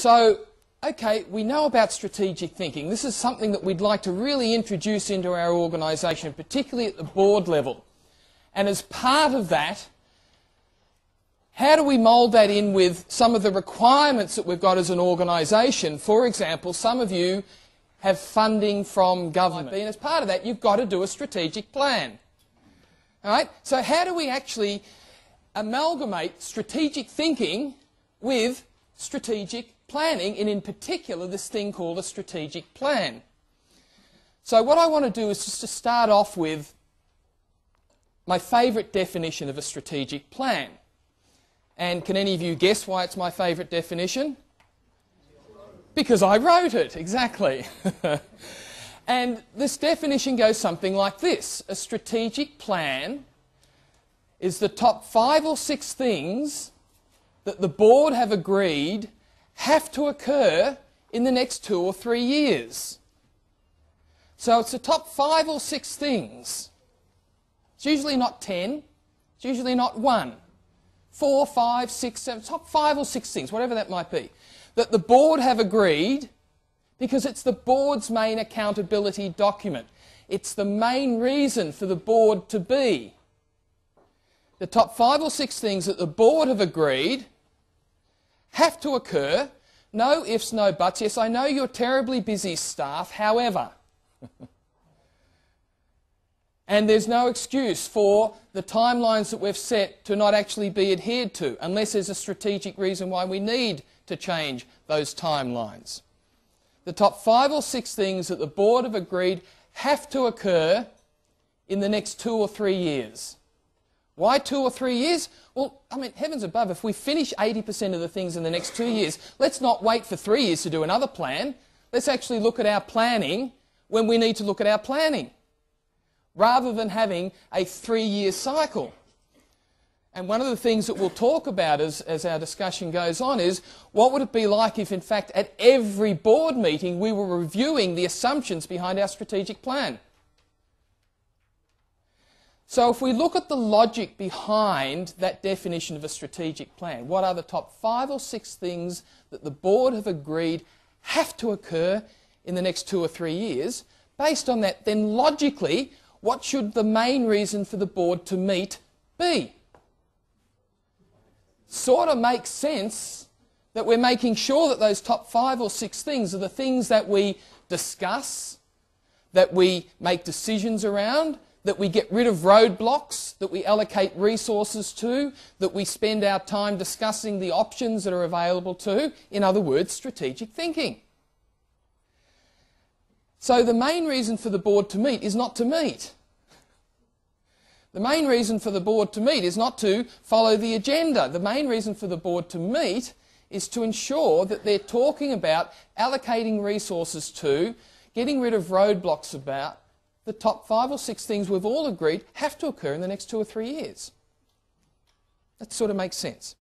So, okay, we know about strategic thinking. This is something that we'd like to really introduce into our organisation, particularly at the board level. And as part of that, how do we mould that in with some of the requirements that we've got as an organisation? For example, some of you have funding from government. And as part of that, you've got to do a strategic plan. All right? So how do we actually amalgamate strategic thinking with strategic planning, and in particular this thing called a strategic plan? So what I want to do is just to start off with my favourite definition of a strategic plan. And can any of you guess why it's my favourite definition? Because I wrote it, exactly. And this definition goes something like this. A strategic plan is the top 5 or 6 things that the board have agreed have to occur in the next 2 or 3 years. So it's the top 5 or 6 things. It's usually not 10, it's usually not 1. 4, 5, 6, 7, top 5 or 6 things, whatever that might be, that the board have agreed, because it's the board's main accountability document. It's the main reason for the board to be. The top 5 or 6 things that the board have agreed have to occur. No ifs, no buts. Yes, I know you're terribly busy, staff, however. And there's no excuse for the timelines that we've set to not actually be adhered to, unless there's a strategic reason why we need to change those timelines. The top 5 or 6 things that the board have agreed have to occur in the next 2 or 3 years. Why 2 or 3 years? Well, I mean, heavens above, if we finish 80% of the things in the next 2 years, let's not wait for 3 years to do another plan. Let's actually look at our planning when we need to look at our planning, rather than having a 3-year cycle. And one of the things that we'll talk about as our discussion goes on is, what would it be like if, in fact, at every board meeting we were reviewing the assumptions behind our strategic plan? So if we look at the logic behind that definition of a strategic plan, what are the top 5 or 6 things that the board have agreed have to occur in the next 2 or 3 years? Based on that, then logically, what should the main reason for the board to meet be? Sort of makes sense that we're making sure that those top 5 or 6 things are the things that we discuss, that we make decisions around, that we get rid of roadblocks, that we allocate resources to, that we spend our time discussing the options that are available to. In other words, strategic thinking. So the main reason for the board to meet is not to meet. The main reason for the board to meet is not to follow the agenda. The main reason for the board to meet is to ensure that they're talking about allocating resources to, getting rid of roadblocks about, the top 5 or 6 things we've all agreed have to occur in the next 2 or 3 years. That sort of makes sense.